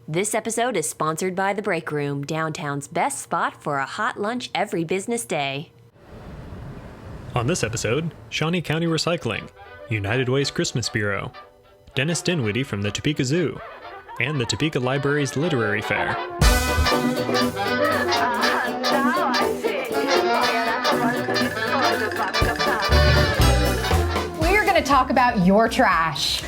This episode is sponsored by The Break Room, downtown's best spot for a hot lunch every business day. On this episode, Shawnee County Recycling, United Way's Christmas Bureau, Dennis Dinwiddie from the Topeka Zoo, and the Topeka Library's Literary Fair. We're going to talk about your trash.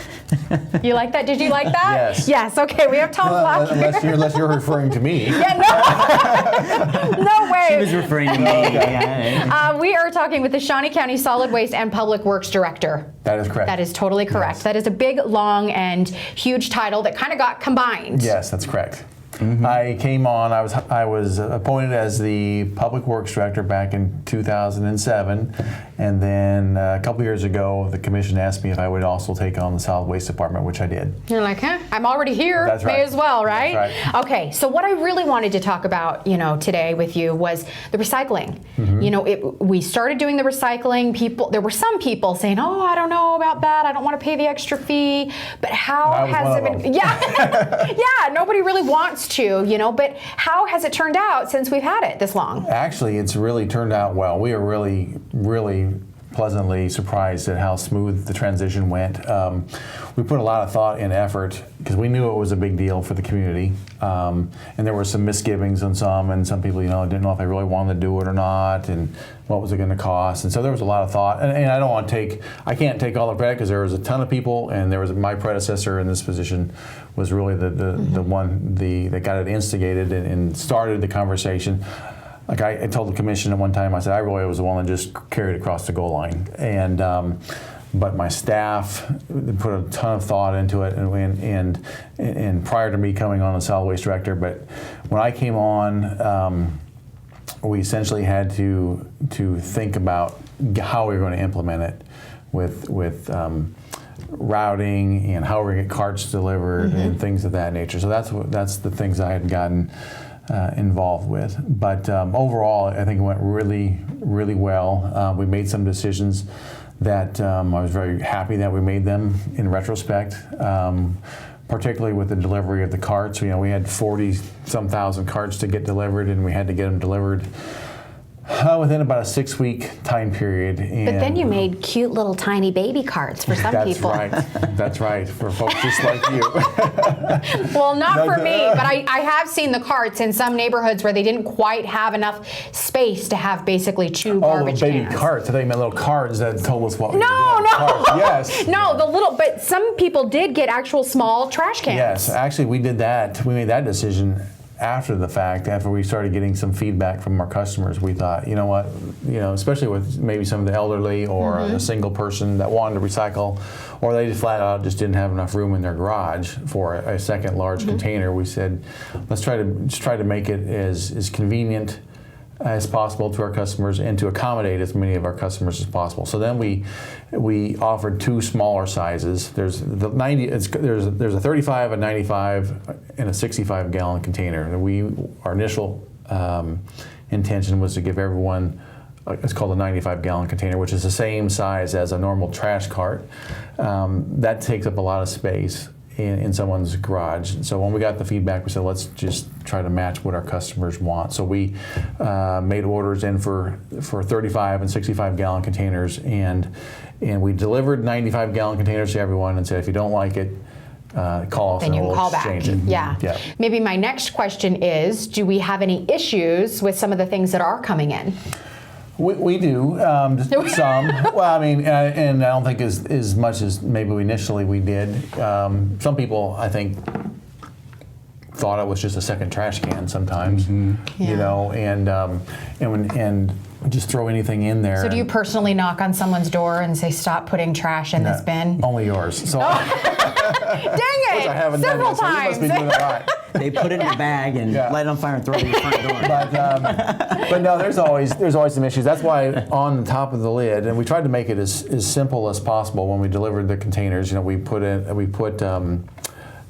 You like that? Did you like that? Yes. Yes. Okay. We have Tom Black here. Unless you're referring to me. Yeah. No way. She was referring to me. Yeah. We are talking with the Shawnee County Solid Waste and Public Works Director. That is correct. That is totally correct. Yes. That is a big, long, and huge title that kind of got combined. Yes, that's correct. Mm-hmm. I came on, I was appointed as the Public Works Director back in 2007, and then a couple years ago the commission asked me if I would also take on the Solid Waste Department, which I did. You're like, huh? I'm already here. That's right. May as well, right? That's right. Okay, so what I really wanted to talk about, today with you was the recycling. Mm-hmm. We started doing the recycling. There were some people saying, "Oh, I don't know about that. I don't want to pay the extra fee." But how has it been? Yeah, yeah. Nobody really wants to, But how has it turned out since we've had it this long? Actually, it's really turned out well. We are really, really pleasantly surprised at how smooth the transition went. We put a lot of thought and effort because we knew it was a big deal for the community, and there were some misgivings on some, and some people, didn't know if they really wanted to do it or not, and what was it going to cost. And so there was a lot of thought, and I can't take all the credit because there was a ton of people, and there was my predecessor in this position was really the one that got it instigated and started the conversation. Like I told the commission at one time, I said I really was the one that just carried across the goal line, and but my staff put a ton of thought into it, and prior to me coming on as solid waste director, but when I came on, we essentially had to think about how we were going to implement it with routing and how we're going to get carts delivered and things of that nature. So that's the things I had gotten involved with. But overall, I think it went really, really well. We made some decisions that I was very happy that we made them in retrospect, particularly with the delivery of the carts. We had 40-some thousand carts to get delivered, and we had to get them delivered within about a 6-week time period. And but then you made cute little tiny baby carts for some people. That's right, for folks just like you. Well, not for me, but I have seen the carts in some neighborhoods where they didn't quite have enough space to have basically 2 garbage baby cans. Carts. I think meant little cards that told us what we No. Carts. Yes. No, but some people did get actual small trash cans. Yes, actually we did that. We made that decision after the fact, after we started getting some feedback from our customers. We thought, especially with maybe some of the elderly or a single person that wanted to recycle, or they just flat out just didn't have enough room in their garage for a second large container. We said, let's try to make it as convenient as possible to our customers and to accommodate as many of our customers as possible. So then we offered 2 smaller sizes. There's the 90. There's a 35, a 95, and a 65 gallon container. And our initial intention was to give everyone. It's called a 95 gallon container, which is the same size as a normal trash cart. That takes up a lot of space in someone's garage. So when we got the feedback, we said, let's just try to match what our customers want. So we made orders in for 35 and 65 gallon containers, and we delivered 95 gallon containers to everyone and said, if you don't like it, call us then and you can we'll call exchange back. it. Yeah. Maybe my next question is, do we have any issues with some of the things that are coming in? We do, some. Well, I mean, and I don't think as much as maybe initially we did. Some people, I think, thought it was just a second trash can sometimes, and just throw anything in there. So do you personally knock on someone's door and say, stop putting trash in this bin? Only yours. So Dang it! I haven't Several done times. So you must be doing it right. They put it in a bag and light it on fire and throw it in the front door. But no, there's always some issues. That's why on the top of the lid, and we tried to make it as simple as possible when we delivered the containers. We put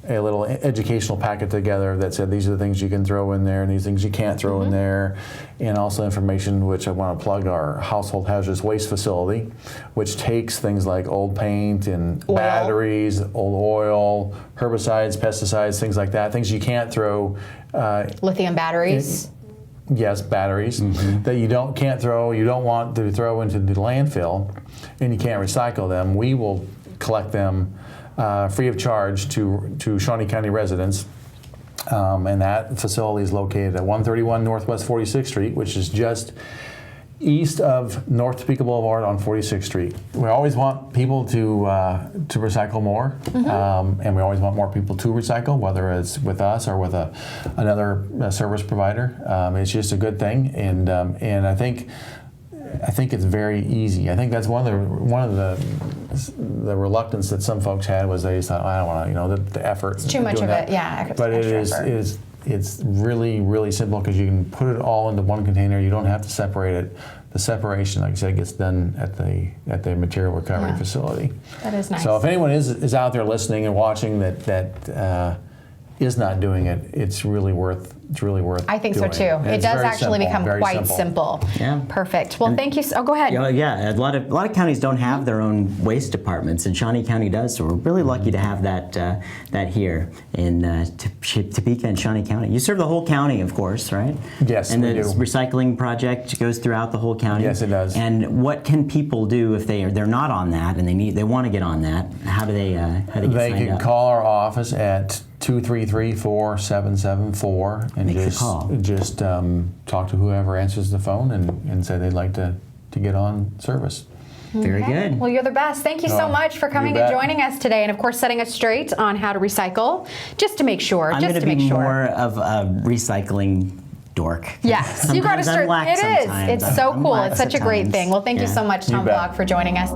a little educational packet together that said these are the things you can throw in there and these things you can't throw in there, and also information, which I want to plug our household hazardous waste facility, which takes things like old paint and batteries, old oil, herbicides, pesticides, things like that, things you can't throw. Lithium batteries. Yes, batteries that you can't throw, you don't want to throw into the landfill, and you can't recycle them. We will collect them free of charge to Shawnee County residents, and that facility is located at 131 Northwest 46th Street, which is just east of North Topeka Boulevard on 46th Street. We always want people to recycle more, and we always want more people to recycle, whether it's with us or with another service provider. It's just a good thing, and I think it's very easy. I think that's one of the reluctance that some folks had was they just thought, I don't want to, the effort. It's too much of it, yeah. But it's really, really simple because you can put it all into one container. You don't have to separate it. The separation, like I said, gets done at the material recovery facility. That is nice. So if anyone is out there listening and watching that is not doing it, it's really worth I think doing. so too. And it does actually become very quite simple. Yeah. Perfect. Well, thank you. Go ahead. Yeah, a lot of counties don't have their own waste departments, and Shawnee County does. So we're really lucky to have that here in Topeka and Shawnee County. You serve the whole county, of course, right? Yes, and we do. And the recycling project goes throughout the whole county. Yes, it does. And what can people do if they're not on that and they want to get on that? How do they get signed up? They can call our office at 233-4774 and just talk to whoever answers the phone and say they'd like to get on service. Very good. Well, you're the best. Thank you so much for coming and joining us today, and of course setting us straight on how to recycle, just to make sure. I'm going to be more of a recycling dork. Yes, you got to start. It is. It's so cool. It's such a great thing. Well, thank you so much, Tom Block, for joining us.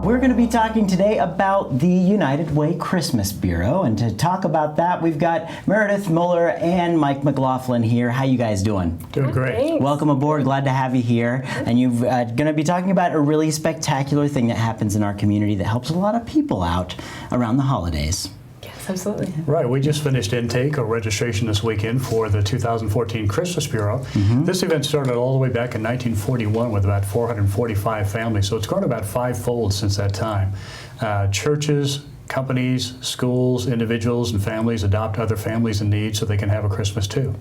We're going to be talking today about the United Way Christmas Bureau, and to talk about that, we've got Meredith Muller and Mike McLaughlin here. How you guys doing? Doing great. Thanks. Welcome aboard. Glad to have you here. And you're going to be talking about a really spectacular thing that happens in our community that helps a lot of people out around the holidays. Yes, absolutely. Right, we just finished intake or registration this weekend for the 2014 Christmas Bureau. This event started all the way back in 1941 with about 445 families, so it's grown about fivefold since that time. Churches, companies, schools, individuals, and families adopt other families in need so they can have a Christmas too.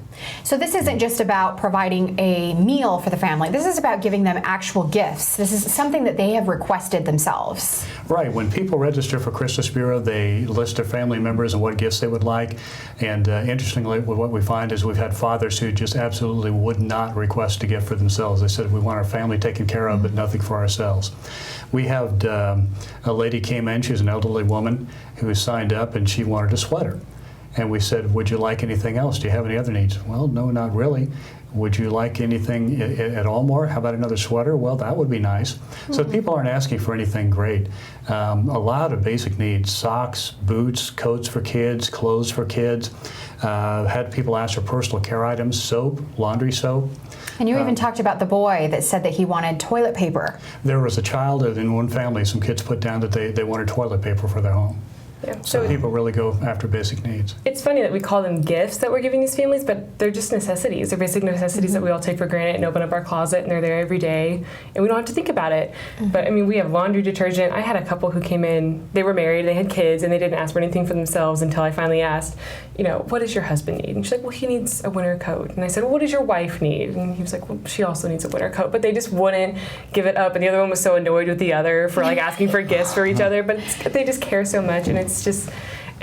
So this isn't just about providing a meal for the family. This is about giving them actual gifts. This is something that they have requested themselves. Right. When people register for Christmas Bureau, they list their family members and what gifts they would like. And interestingly, what we find is we've had fathers who just absolutely would not request a gift for themselves. They said, we want our family taken care of, but nothing for ourselves. We had a lady came in, she was an elderly woman who signed up and she wanted a sweater. And we said, would you like anything else? Do you have any other needs? Well, no, not really. Would you like anything at all more? How about another sweater? Well, that would be nice. So people aren't asking for anything great. A lot of basic needs: socks, boots, coats for kids, clothes for kids. Had people ask for personal care items: soap, laundry soap. And you even talked about the boy that said that he wanted toilet paper. There was a child in one family, some kids put down that they wanted toilet paper for their home. Yeah. So people really go after basic needs. It's funny that we call them gifts that we're giving these families, but they're just necessities. They're basic necessities that we all take for granted and open up our closet, and they're there every day, and we don't have to think about it. But I mean, we have laundry detergent. I had a couple who came in, they were married, they had kids, and they didn't ask for anything for themselves until I finally asked, what does your husband need? And she's like, well, he needs a winter coat. And I said, well, what does your wife need? And he was like, well, she also needs a winter coat. But they just wouldn't give it up, and the other one was so annoyed with the other for asking for gifts for each other, but they just care so much, and it's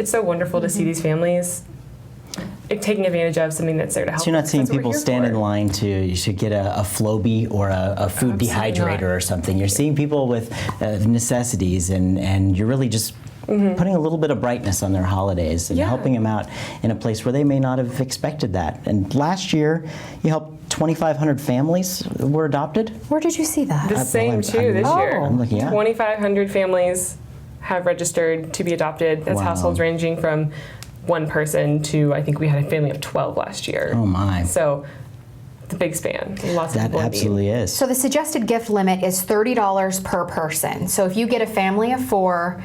so wonderful to see these families taking advantage of something that's there to help. So you're not seeing people stand in for. line to get a Flowbee or a food dehydrator or something. You're seeing people with necessities, and you're really just putting a little bit of brightness on their holidays and helping them out in a place where they may not have expected that. And last year, you helped 2,500 families were adopted. Where did you see that? The same too this year. I'm looking at 2,500 families have registered to be adopted. That's households ranging from one person to, I think we had a family of 12 last year. Oh my. So the big span. Lots of That people in need. absolutely is. So the suggested gift limit is $30 per person. So if you get a family of 4,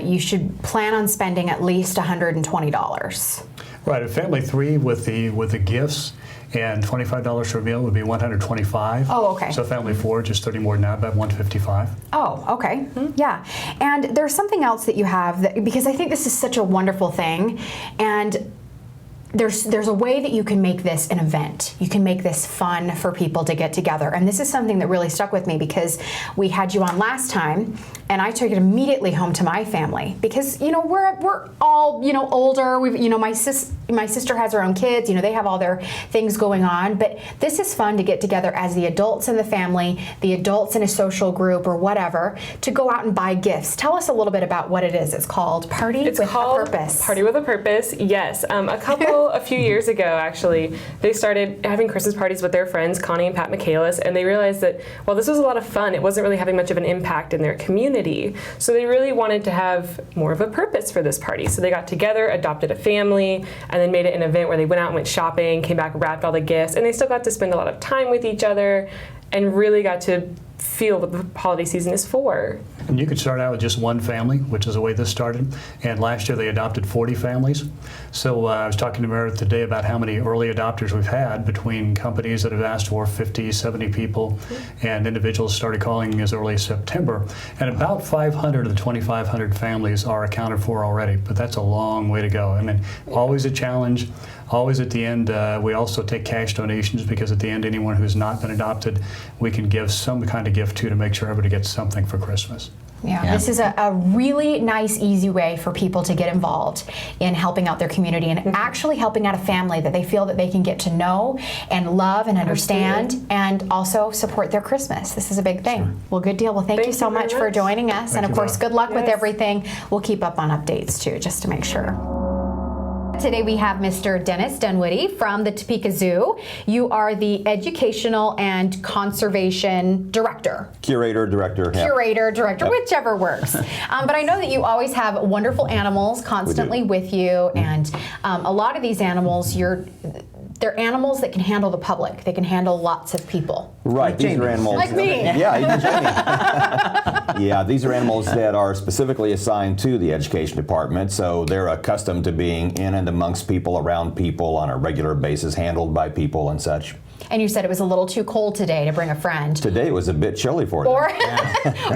you should plan on spending at least $120. Right, a family 3 with the gifts and $25 for a meal would be $125. Oh, okay. So family 4, just 30 more than that, about $155. Oh, okay. Yeah. And there's something else that you have, that, because I think this is such a wonderful thing. And there's a way that you can make this an event. You can make this fun for people to get together. And this is something that really stuck with me because we had you on last time and I took it immediately home to my family because, you know, we're all, you know, older. We've, you know, my sister has her own kids, you know, they have all their things going on, but this is fun to get together as the adults in the family, the adults in a social group or whatever, to go out and buy gifts. Tell us a little bit about what it is. It's called Party with a Purpose. Party with a Purpose, yes. A few years ago, actually, they started having Christmas parties with their friends, Connie and Pat Michaelis, and they realized that while this was a lot of fun, it wasn't really having much of an impact in their community. So they really wanted to have more of a purpose for this party. So they got together, adopted a family, and then made it an event where they went out and went shopping, came back, wrapped all the gifts, and they still got to spend a lot of time with each other and really got to feel what the holiday season is for. And you could start out with just one family, which is the way this started. And last year they adopted 40 families. So I was talking to Meredith today about how many early adopters we've had between companies that have asked for 50, 70 people, and individuals started calling as early as September. And about 500 of the 2,500 families are accounted for already, but that's a long way to go. I mean, always a challenge. Always at the end, we also take cash donations because at the end, anyone who's not been adopted, we can give some kind of gift to make sure everybody gets something for Christmas. Yeah, this is a really nice, easy way for people to get involved in helping out their community and actually helping out a family that they feel that they can get to know and love and understand and also support their Christmas. This is a big thing. Sure. Well, good deal. Well, thank you so much for joining us. And of course, good luck with everything. We'll keep up on updates too, just to make sure. Today we have Mr. Dennis Dunwoody from the Topeka Zoo. You are the Educational and Conservation Director. Curator, Director. Curator, Director, whichever works. But I know that you always have wonderful animals constantly with you, and a lot of these animals, they're animals that can handle the public. They can handle lots of people. Right, like these Jamie. are animals. Like me. Yeah, even Jamie. Yeah, these are animals that are specifically assigned to the education department, so they're accustomed to being in and amongst people, around people on a regular basis, handled by people and such. And you said it was a little too cold today to bring a friend. Today was a bit chilly for them.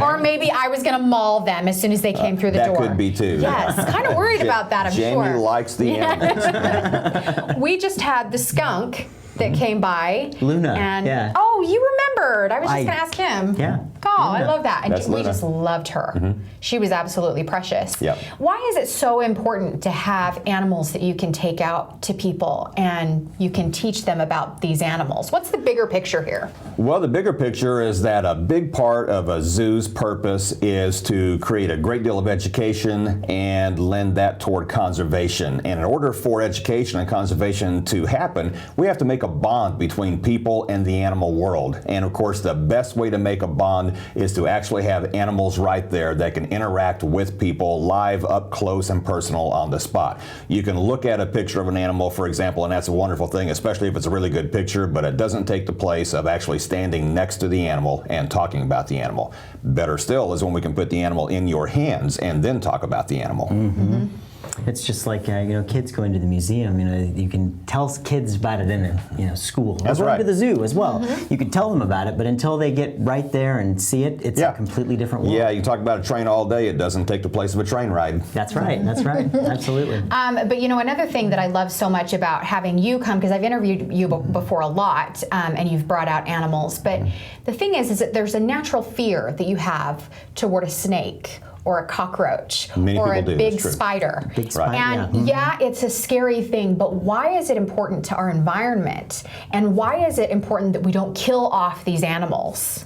Or maybe I was going to maul them as soon as they came through the door. That could be too. Yes, kind of worried about that, I'm sure. Jamie likes the animals. We just had the skunk that came by. Luna, And, yeah. Oh, you remembered. I was just going to ask him. Yeah. Oh, I love that. And That's we Luna. just loved her. She was absolutely precious. Yep. Why is it so important to have animals that you can take out to people and you can teach them about these animals? What's the bigger picture here? Well, the bigger picture is that a big part of a zoo's purpose is to create a great deal of education and lend that toward conservation. And in order for education and conservation to happen, we have to make a bond between people and the animal world. And of course, the best way to make a bond is to actually have animals right there that can interact with people live, up close and personal on the spot. You can look at a picture of an animal, for example, and that's a wonderful thing, especially if it's a really good picture, but it doesn't take the place of actually standing next to the animal and talking about the animal. Better still is when we can put the animal in your hands and then talk about the animal. It's just like kids going to the museum. You can tell kids about it in school. That's or right. Going to the zoo as well. You can tell them about it, but until they get right there and see it, it's a completely different world. Yeah, you can talk about a train all day. It doesn't take the place of a train ride. That's right. That's right. Absolutely. But another thing that I love so much about having you come, because I've interviewed you before a lot, and you've brought out animals, but the thing is that there's a natural fear that you have toward a snake or a cockroach or a big spider. Big spider, And it's a scary thing, but why is it important to our environment? And why is it important that we don't kill off these animals?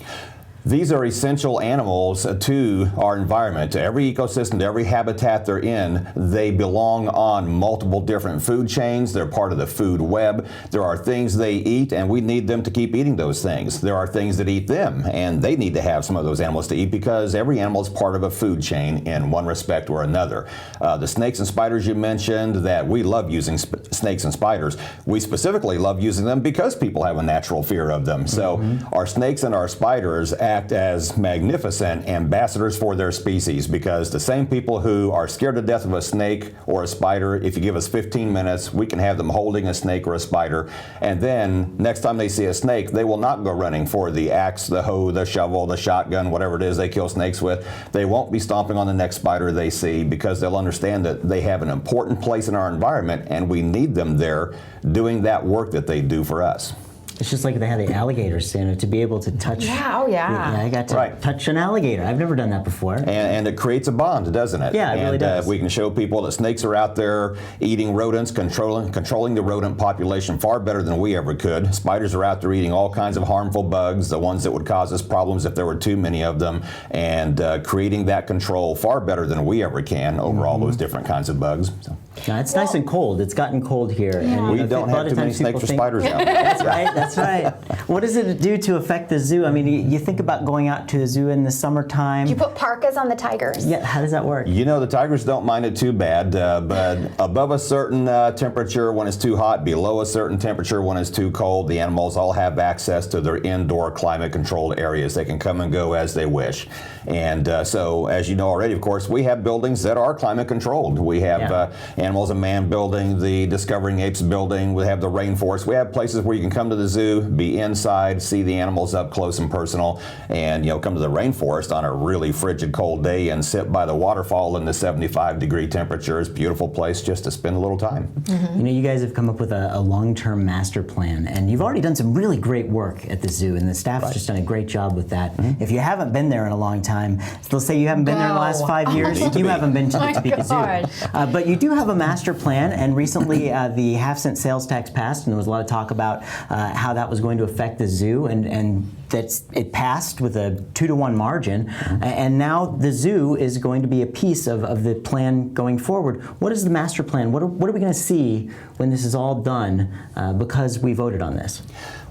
These are essential animals to our environment, to every ecosystem, to every habitat they're in. They belong on multiple different food chains. They're part of the food web. There are things they eat, and we need them to keep eating those things. There are things that eat them, and they need to have some of those animals to eat because every animal is part of a food chain in one respect or another. The snakes and spiders you mentioned, that we love using snakes and spiders. We specifically love using them because people have a natural fear of them. So our snakes and our spiders act as magnificent ambassadors for their species, because the same people who are scared to death of a snake or a spider, if you give us 15 minutes, we can have them holding a snake or a spider, and then next time they see a snake, they will not go running for the axe, the hoe, the shovel, the shotgun, whatever it is they kill snakes with. They won't be stomping on the next spider they see, because they'll understand that they have an important place in our environment and we need them there doing that work that they do for us. It's just like they had the alligators, to be able to touch. Yeah, oh yeah. I got to touch an alligator. I've never done that before. And it creates a bond, doesn't it? Yeah, it really does. We can show people that snakes are out there eating rodents, controlling the rodent population far better than we ever could. Spiders are out there eating all kinds of harmful bugs, the ones that would cause us problems if there were too many of them, and creating that control far better than we ever can over all those different kinds of bugs. So. Now, it's nice and cold. It's gotten cold here. Yeah. And, We don't have too many snakes or spiders out there. That's right. That's right. What does it do to affect the zoo? I mean, you think about going out to a zoo in the summertime. Do you put parkas on the tigers? Yeah, how does that work? You know, the tigers don't mind it too bad, but above a certain temperature when it's too hot, below a certain temperature when it's too cold, the animals all have access to their indoor climate-controlled areas. They can come and go as they wish. And so, as you know already, of course, we have buildings that are climate-controlled. We have Animals and Man building, the Discovering Apes building. We have the rainforest. We have places where you can come to the zoo, be inside, see the animals up close and personal, and come to the rainforest on a really frigid cold day and sit by the waterfall in the 75-degree temperatures. Beautiful place just to spend a little time. You guys have come up with a long-term master plan, and you've already done some really great work at the zoo, and the staff's just done a great job with that. If you haven't been there in a long time, let's say you haven't been there in the last 5 years, you haven't been to the Topeka Zoo. But you do have a master plan, and recently the half-cent sales tax passed, and there was a lot of talk about how that was going to affect the zoo, and it passed with a 2-to-1 margin, and now the zoo is going to be a piece of the plan going forward. What is the master plan? What are we going to see when this is all done because we voted on this?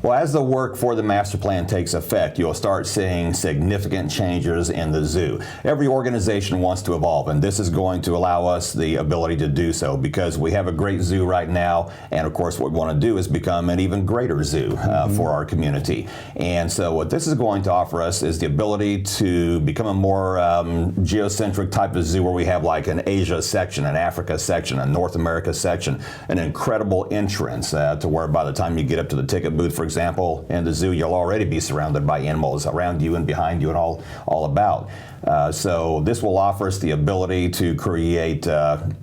Well, as the work for the master plan takes effect, you'll start seeing significant changes in the zoo. Every organization wants to evolve, and this is going to allow us the ability to do so, because we have a great zoo right now, and of course what we want to do is become an even greater zoo for our community. And so what this is going to offer us is the ability to become a more geocentric type of zoo, where we have like an Asia section, an Africa section, a North America section, an incredible entrance to where by the time you get up to the ticket booth, for example, in the zoo, you'll already be surrounded by animals around you and behind you and all about. So this will offer us the ability to create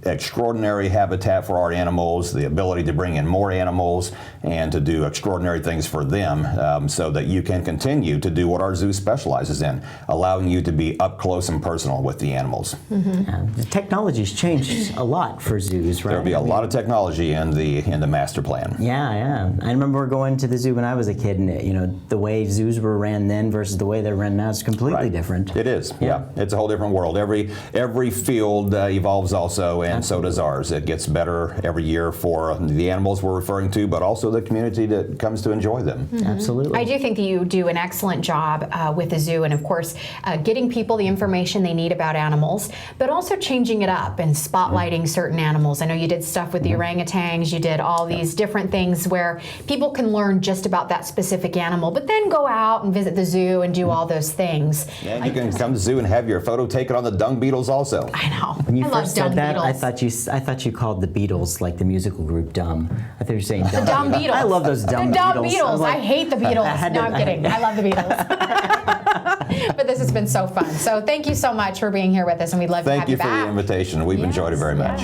extraordinary habitat for our animals, the ability to bring in more animals, and to do extraordinary things for them, so that you can continue to do what our zoo specializes in, allowing you to be up close and personal with the animals. The technology's changed a lot for zoos, right? There'll be a lot of technology in the master plan. Yeah. I remember going to the zoo when I was a kid, and the way zoos were ran then versus the way they're run now is completely different. It is. Yeah, it's a whole different world. Every field evolves also, and so does ours. It gets better every year for the animals we're referring to, but also the community that comes to enjoy them. Absolutely. I do think that you do an excellent job with the zoo, and of course getting people the information they need about animals, but also changing it up and spotlighting certain animals. I know you did stuff with the orangutans, you did all these different things where people can learn just about that specific animal, but then go out and visit the zoo and do all those things. And you can come to the zoo and have your photo taken on the dung beetles also. I know. When you I first love said that, beetles. I thought you called the Beatles like the musical group Dumb. I thought you were saying Dumb. The dumb Beatles. I love those dumb the dumb Beatles. Beatles. Like, I hate the Beatles. No, I'm kidding. I love the Beatles. But this has been so fun. So thank you so much for being here with us, and we'd love to have you back. Thank you for the invitation. We've enjoyed it very much.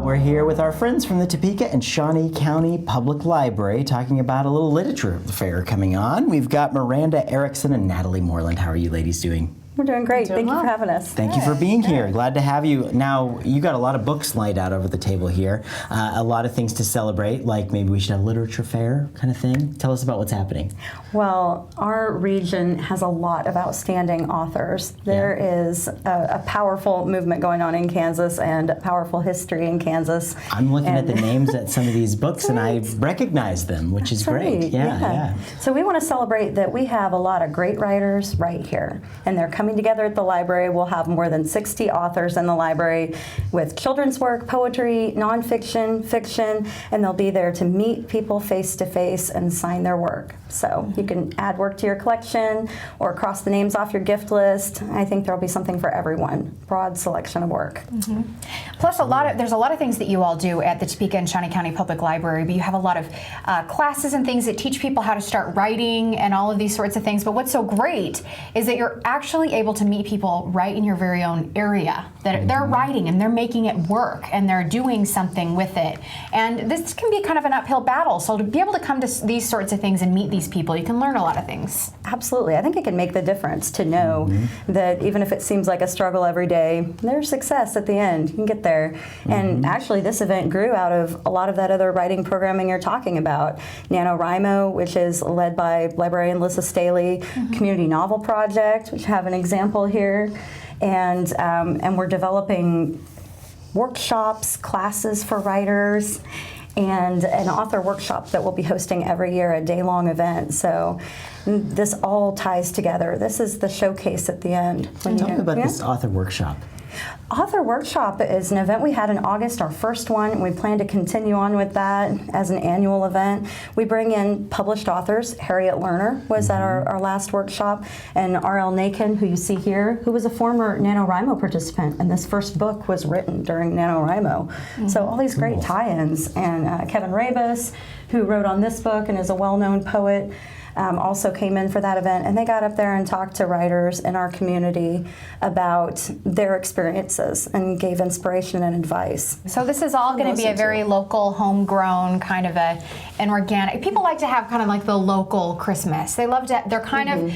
We're here with our friends from the Topeka and Shawnee County Public Library talking about a little literature fair coming on. We've got Miranda Erickson and Natalie Moreland. How are you ladies doing? We're doing great. Thank you for having us. Thank you for being here. Glad to have you. Now, you got a lot of books laid out over the table here. A lot of things to celebrate, like maybe we should have a literature fair kind of thing. Tell us about what's happening. Well, our region has a lot of outstanding authors. There is a powerful movement going on in Kansas and a powerful history in Kansas. I'm looking at the names at some of these books and I recognize them, which is great. Right. Yeah. So we want to celebrate that we have a lot of great writers right here. And they're coming together at the library. We'll have more than 60 authors in the library with children's work, poetry, nonfiction, fiction, and they'll be there to meet people face to face and sign their work. So you can add work to your collection or cross the names off your gift list. I think there'll be something for everyone. Broad selection of work. Plus, there's a lot of things that you all do at the Topeka and Shawnee County Public Library, but you have a lot of classes and things that teach people how to start writing and all of these sorts of things. But what's so great is that you're actually able to meet people right in your very own area. That they're writing and they're making it work and they're doing something with it. And this can be kind of an uphill battle. So to be able to come to these sorts of things and meet these people, you can learn a lot of things. Absolutely. I think it can make the difference to know that even if it seems like a struggle every day, there's success at the end. You can get there. And actually, this event grew out of a lot of that other writing programming you're talking about. NaNoWriMo, which is led by librarian Lissa Staley, Community Novel Project, which have an example here. And we're developing workshops, classes for writers, and an author workshop that we'll be hosting every year, a day-long event. So this all ties together. This is the showcase at the end. Tell me about this author workshop. Author Workshop is an event we had in August, our first one, and we plan to continue on with that as an annual event. We bring in published authors. Harriet Lerner was at our last workshop, and R.L. Nakin, who you see here, who was a former NaNoWriMo participant, and this first book was written during NaNoWriMo. So all these great tie-ins, and Kevin Rabus, who wrote on this book and is a well-known poet, also came in for that event, and they got up there and talked to writers in our community about their experiences and gave inspiration and advice. So this is all going to be a very local, homegrown kind of an organic. People like to have kind of like the local Christmas. They love to. They're kind of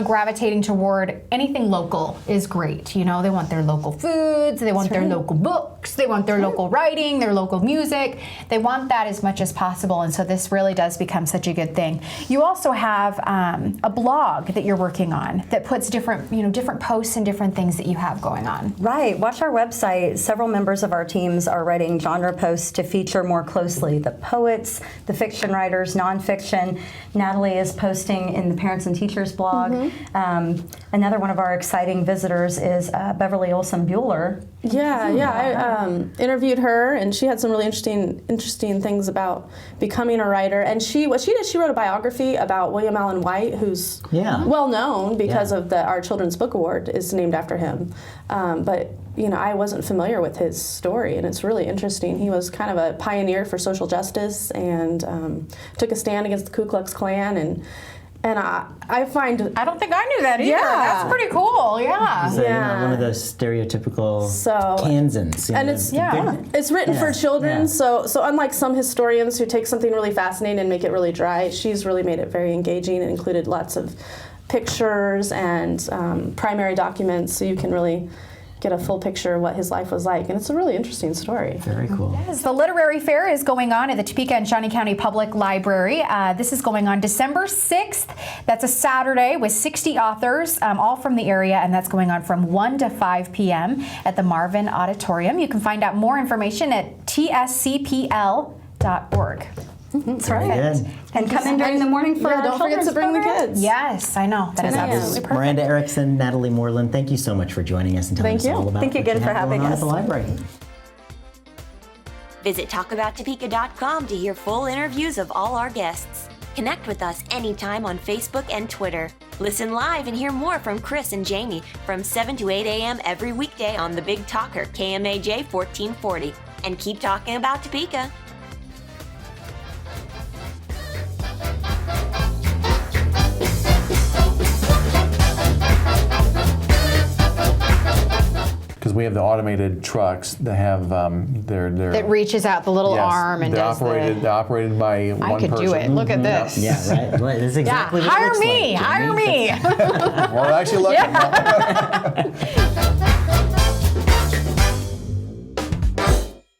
gravitating toward anything local is great. They want their local foods. They want their local books. They want their local writing, their local music. They want that as much as possible, and so this really does become such a good thing. You also have a blog that you're working on that puts different posts and different things that you have going on. Right. Watch our website. Several members of our teams are writing genre posts to feature more closely the poets, the fiction writers, nonfiction. Natalie is posting in the Parents and Teachers blog. Another one of our exciting visitors is Beverly Olson Bueller. I interviewed her, and she had some really interesting things about becoming a writer. And she wrote a biography about William Allen White, who's well known because of our Children's Book Award is named after him. But I wasn't familiar with his story, and it's really interesting. He was kind of a pioneer for social justice and took a stand against the Ku Klux Klan, and I find... I don't think I knew that either. That's pretty cool, So you're not one of those stereotypical Kansans. And it's written for children, so unlike some historians who take something really fascinating and make it really dry, she's really made it very engaging and included lots of pictures and primary documents, so you can really get a full picture of what his life was like. And it's a really interesting story. Very cool. Yes, the literary fair is going on at the Topeka and Shawnee County Public Library. This is going on December 6th. That's a Saturday with 60 authors, all from the area, and that's going on from 1 to 5 p.m. at the Marvin Auditorium. You can find out more information at tscpl.org. That's right. And come in during the morning for don't forget to bring the kids. Yes, I know. That is absolutely perfect. Miranda Erickson, Natalie Moreland, thank you so much for joining us and telling us all about Thank you again for having us at the library. Visit talkabouttopeka.com to hear full interviews of all our guests. Connect with us anytime on Facebook and Twitter. Listen live and hear more from Chris and Jamie from 7 to 8 a.m. every weekday on The Big Talker, KMAJ 1440. And keep talking about Topeka. Because we have the automated trucks that have their That reaches out the little arm and they're does They're operated by one person. I could do it. Look at this. Yeah, right. Well, that's exactly what it Hire looks me. like, Hire Jamie. me. We're actually looking.